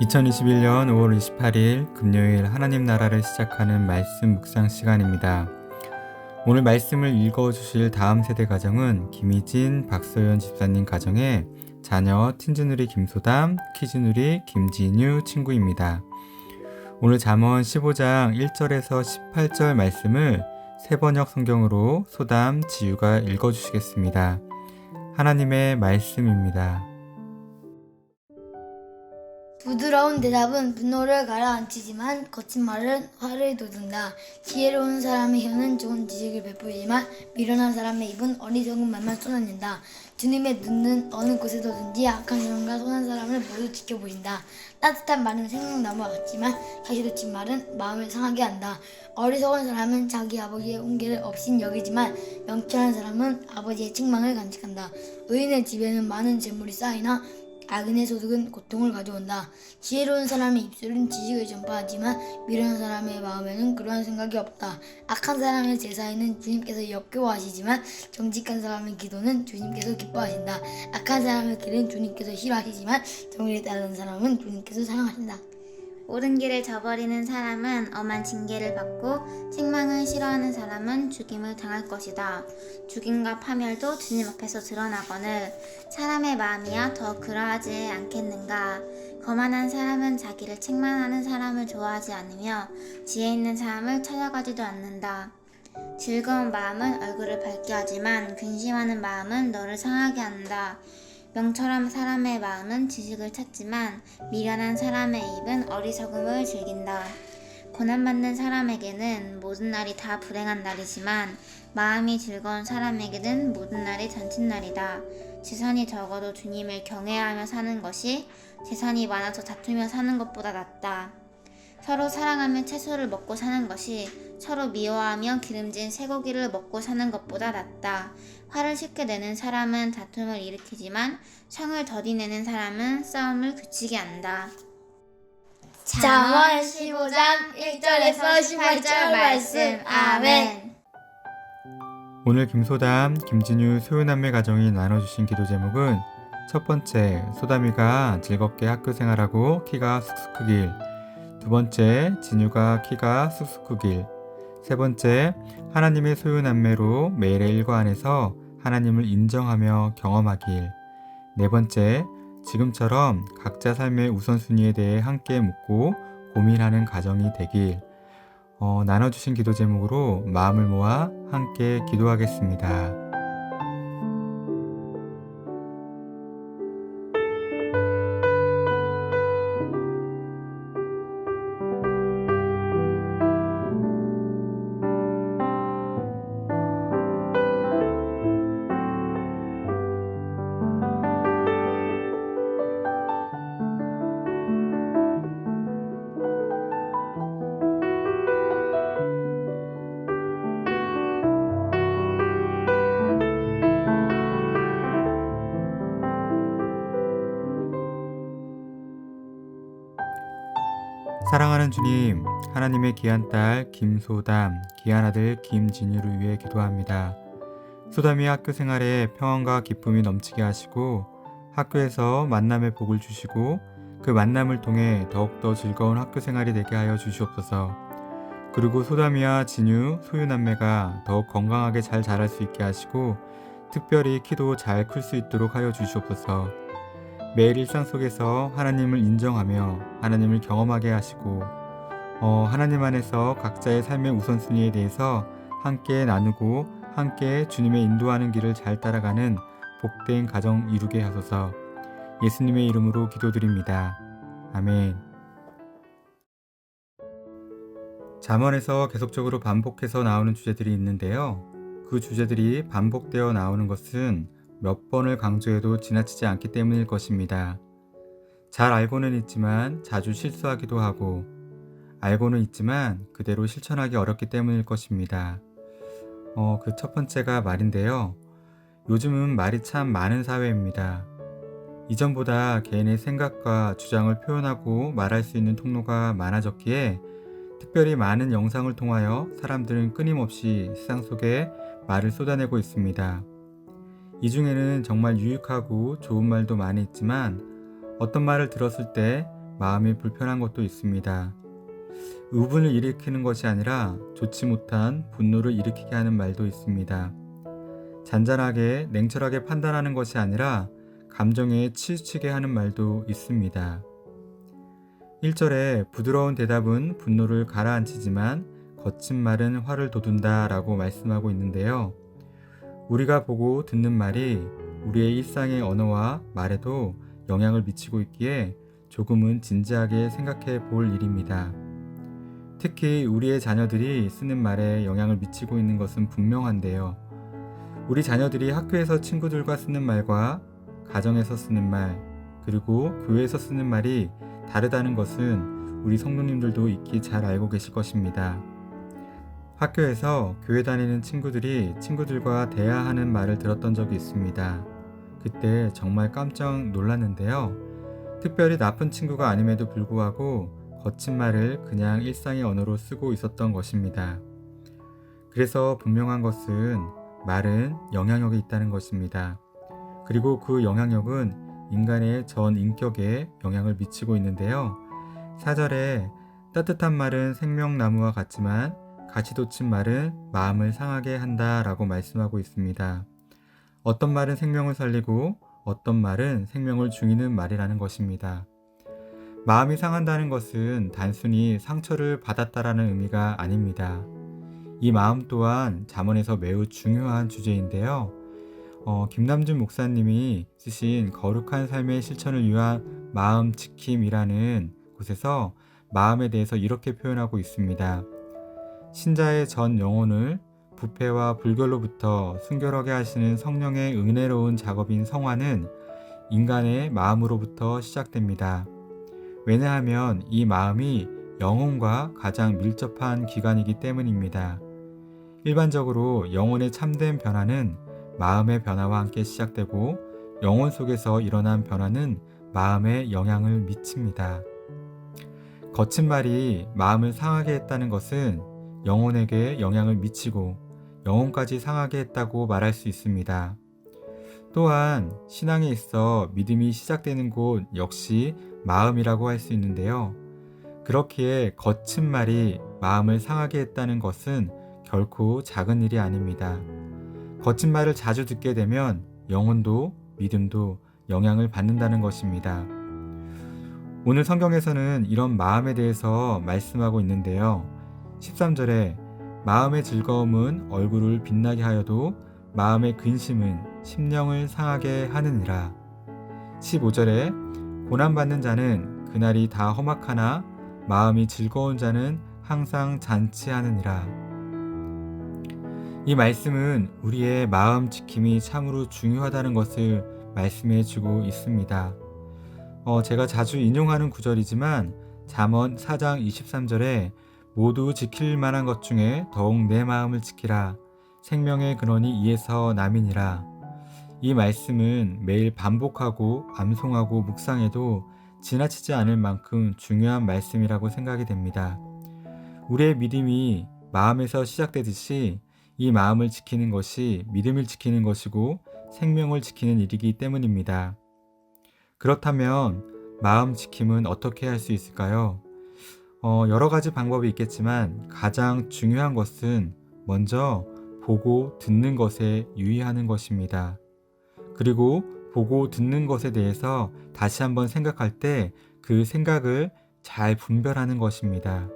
(2021년 5월 28일) 금요일 하나님 나라를 시작하는 말씀 묵상 시간입니다. 오늘 말씀을 읽어주실 다음 세대 가정은 김희진, 박소연 집사님 가정의 자녀 틴즈누리 김소담, 키즈누리 김진유 친구입니다. 오늘 잠언 15장 1절에서 18절 말씀을 새번역 성경으로 소담, 지유가 읽어주시겠습니다. 하나님의 말씀입니다. 부드러운 대답은 분노를 가라앉히지만 거친 말은 화를 돋운다. 지혜로운 사람의 혀는 좋은 지식을 베풀지만 미련한 사람의 입은 어리석은 말만 쏟아낸다. 주님의 눈은 어느 곳에서든지 악한 사람과 선한 사람을 모두 지켜보신다. 따뜻한 말은 생명나무와 같지만 가시 돋친 말은 마음을 상하게 한다. 어리석은 사람은 자기 아버지의 훈계를 없인 여기지만 명철한 사람은 아버지의 책망을 간직한다. 의인의 집에는 많은 재물이 쌓이나 악인의 소득은 고통을 가져온다. 지혜로운 사람의 입술은 지식을 전파하지만 미련한 사람의 마음에는 그러한 생각이 없다. 악한 사람의 제사에는 주님께서 역겨워하시지만 정직한 사람의 기도는 주님께서 기뻐하신다. 악한 사람의 길은 주님께서 싫어하시지만 정의를 따르는 사람은 주님께서 사랑하신다. 옳은 길을 저버리는 사람은 엄한 징계를 받고 책망을 싫어하는 사람은 죽임을 당할 것이다. 죽임과 파멸도 주님 앞에서 드러나거늘 사람의 마음이야 더 그러하지 않겠는가. 거만한 사람은 자기를 책망하는 사람을 좋아하지 않으며 지혜 있는 사람을 찾아가지도 않는다. 즐거운 마음은 얼굴을 밝게 하지만 근심하는 마음은 너를 상하게 한다. 명철한 사람의 마음은 지식을 찾지만 미련한 사람의 입은 어리석음을 즐긴다. 고난받는 사람에게는 모든 날이 다 불행한 날이지만 마음이 즐거운 사람에게는 모든 날이 잔칫날이다. 재산이 적어도 주님을 경외하며 사는 것이 재산이 많아서 다투며 사는 것보다 낫다. 서로 사랑하며 채소를 먹고 사는 것이 서로 미워하며 기름진 쇠고기를 먹고 사는 것보다 낫다. 화를 쉽게 내는 사람은 다툼을 일으키지만 성을 더디내는 사람은 싸움을 그치게 한다. 잠언 15장 1절에서 18절 말씀. 아멘. 오늘 김소담, 김진유, 소유남매 가정이 나눠주신 기도 제목은 첫 번째, 소담이가 즐겁게 학교 생활하고 키가 쑥쑥 크길. 두 번째, 진유가 키가 쑥쑥 크길. 세 번째, 하나님의 소유남매로 매일의 일과 안에서 하나님을 인정하며 경험하길. 네 번째, 지금처럼 각자 삶의 우선순위에 대해 함께 묻고 고민하는 가정이 되길. 나눠주신 기도 제목으로 마음을 모아 함께 기도하겠습니다. 사랑하는 주님, 하나님의 귀한 딸 김소담, 귀한 아들 김진유를 위해 기도합니다. 소담이 학교 생활에 평안과 기쁨이 넘치게 하시고 학교에서 만남의 복을 주시고 그 만남을 통해 더욱더 즐거운 학교 생활이 되게 하여 주시옵소서. 그리고 소담이와 진유, 소유남매가 더욱 건강하게 잘 자랄 수 있게 하시고 특별히 키도 잘 클 수 있도록 하여 주시옵소서. 매일 일상 속에서 하나님을 인정하며 하나님을 경험하게 하시고 하나님 안에서 각자의 삶의 우선순위에 대해서 함께 나누고 함께 주님의 인도하는 길을 잘 따라가는 복된 가정 이루게 하소서. 예수님의 이름으로 기도드립니다. 아멘. 잠언에서 계속적으로 반복해서 나오는 주제들이 있는데요. 그 주제들이 반복되어 나오는 것은 몇 번을 강조해도 지나치지 않기 때문일 것입니다. 잘 알고는 있지만 자주 실수하기도 하고 알고는 있지만 그대로 실천하기 어렵기 때문일 것입니다. 그 첫 번째가 말인데요. 요즘은 말이 참 많은 사회입니다. 이전보다 개인의 생각과 주장을 표현하고 말할 수 있는 통로가 많아졌기에 특별히 많은 영상을 통하여 사람들은 끊임없이 세상 속에 말을 쏟아내고 있습니다. 이 중에는 정말 유익하고 좋은 말도 많이 있지만 어떤 말을 들었을 때 마음이 불편한 것도 있습니다. 의분을 일으키는 것이 아니라 좋지 못한 분노를 일으키게 하는 말도 있습니다. 잔잔하게 냉철하게 판단하는 것이 아니라 감정에 치우치게 하는 말도 있습니다. 1절에 부드러운 대답은 분노를 가라앉히지만 거친 말은 화를 돋운다 라고 말씀하고 있는데요. 우리가 보고 듣는 말이 우리의 일상의 언어와 말에도 영향을 미치고 있기에 조금은 진지하게 생각해 볼 일입니다. 특히 우리의 자녀들이 쓰는 말에 영향을 미치고 있는 것은 분명한데요. 우리 자녀들이 학교에서 친구들과 쓰는 말과 가정에서 쓰는 말, 그리고 교회에서 쓰는 말이 다르다는 것은 우리 성도님들도 익히 잘 알고 계실 것입니다. 학교에서 교회 다니는 친구들이 친구들과 대화하는 말을 들었던 적이 있습니다. 그때 정말 깜짝 놀랐는데요. 특별히 나쁜 친구가 아님에도 불구하고 거친 말을 그냥 일상의 언어로 쓰고 있었던 것입니다. 그래서 분명한 것은 말은 영향력이 있다는 것입니다. 그리고 그 영향력은 인간의 전 인격에 영향을 미치고 있는데요. 4절에 따뜻한 말은 생명나무와 같지만 가시 돋친 말은 마음을 상하게 한다 라고 말씀하고 있습니다. 어떤 말은 생명을 살리고 어떤 말은 생명을 죽이는 말이라는 것입니다. 마음이 상한다는 것은 단순히 상처를 받았다라는 의미가 아닙니다. 이 마음 또한 잠언에서 매우 중요한 주제인데요. 김남준 목사님이 쓰신 거룩한 삶의 실천을 위한 마음 지킴이라는 곳에서 마음에 대해서 이렇게 표현하고 있습니다. 신자의 전 영혼을 부패와 불결로부터 순결하게 하시는 성령의 은혜로운 작업인 성화는 인간의 마음으로부터 시작됩니다. 왜냐하면 이 마음이 영혼과 가장 밀접한 기관이기 때문입니다. 일반적으로 영혼의 참된 변화는 마음의 변화와 함께 시작되고 영혼 속에서 일어난 변화는 마음에 영향을 미칩니다. 거친 말이 마음을 상하게 했다는 것은 영혼에게 영향을 미치고 영혼까지 상하게 했다고 말할 수 있습니다. 또한 신앙에 있어 믿음이 시작되는 곳 역시 마음이라고 할 수 있는데요. 그렇기에 거친 말이 마음을 상하게 했다는 것은 결코 작은 일이 아닙니다. 거친 말을 자주 듣게 되면 영혼도 믿음도 영향을 받는다는 것입니다. 오늘 성경에서는 이런 마음에 대해서 말씀하고 있는데요. 13절에 마음의 즐거움은 얼굴을 빛나게 하여도 마음의 근심은 심령을 상하게 하느니라. 15절에 고난받는 자는 그날이 다 험악하나 마음이 즐거운 자는 항상 잔치하느니라. 이 말씀은 우리의 마음 지킴이 참으로 중요하다는 것을 말씀해 주고 있습니다. 제가 자주 인용하는 구절이지만 잠언 4장 23절에 모두 지킬 만한 것 중에 더욱 내 마음을 지키라. 생명의 근원이 이에서 남이니라. 이 말씀은 매일 반복하고 암송하고 묵상해도 지나치지 않을 만큼 중요한 말씀이라고 생각이 됩니다. 우리의 믿음이 마음에서 시작되듯이 이 마음을 지키는 것이 믿음을 지키는 것이고 생명을 지키는 일이기 때문입니다. 그렇다면 마음 지킴은 어떻게 할 수 있을까요? 여러 가지 방법이 있겠지만 가장 중요한 것은 먼저 보고 듣는 것에 유의하는 것입니다. 그리고 보고 듣는 것에 대해서 다시 한번 생각할 때 그 생각을 잘 분별하는 것입니다.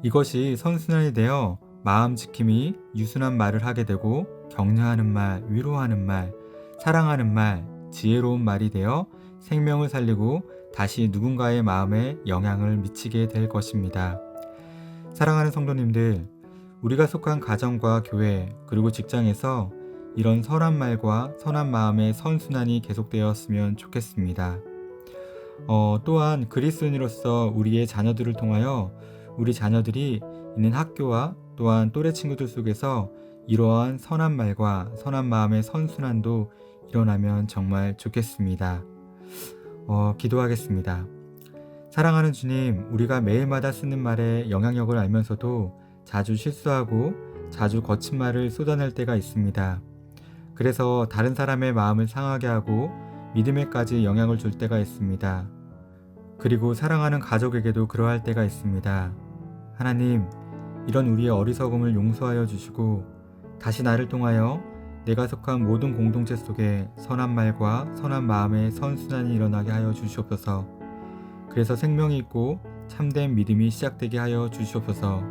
이것이 선순환이 되어 마음 지킴이 유순한 말을 하게 되고 격려하는 말, 위로하는 말, 사랑하는 말, 지혜로운 말이 되어 생명을 살리고 다시 누군가의 마음에 영향을 미치게 될 것입니다. 사랑하는 성도님들, 우리가 속한 가정과 교회 그리고 직장에서 이런 선한 말과 선한 마음의 선순환이 계속되었으면 좋겠습니다. 또한 그리스도인으로서 우리의 자녀들을 통하여 우리 자녀들이 있는 학교와 또한 또래 친구들 속에서 이러한 선한 말과 선한 마음의 선순환도 일어나면 정말 좋겠습니다. 기도하겠습니다. 사랑하는 주님, 우리가 매일마다 쓰는 말의 영향력을 알면서도 자주 실수하고 자주 거친 말을 쏟아낼 때가 있습니다. 그래서 다른 사람의 마음을 상하게 하고 믿음에까지 영향을 줄 때가 있습니다. 그리고 사랑하는 가족에게도 그러할 때가 있습니다. 하나님, 이런 우리의 어리석음을 용서하여 주시고 다시 나를 통하여 내가 속한 모든 공동체 속에 선한 말과 선한 마음의 선순환이 일어나게 하여 주시옵소서. 그래서 생명이 있고 참된 믿음이 시작되게 하여 주시옵소서.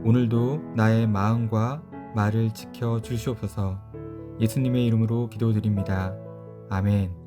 오늘도 나의 마음과 말을 지켜 주시옵소서. 예수님의 이름으로 기도드립니다. 아멘.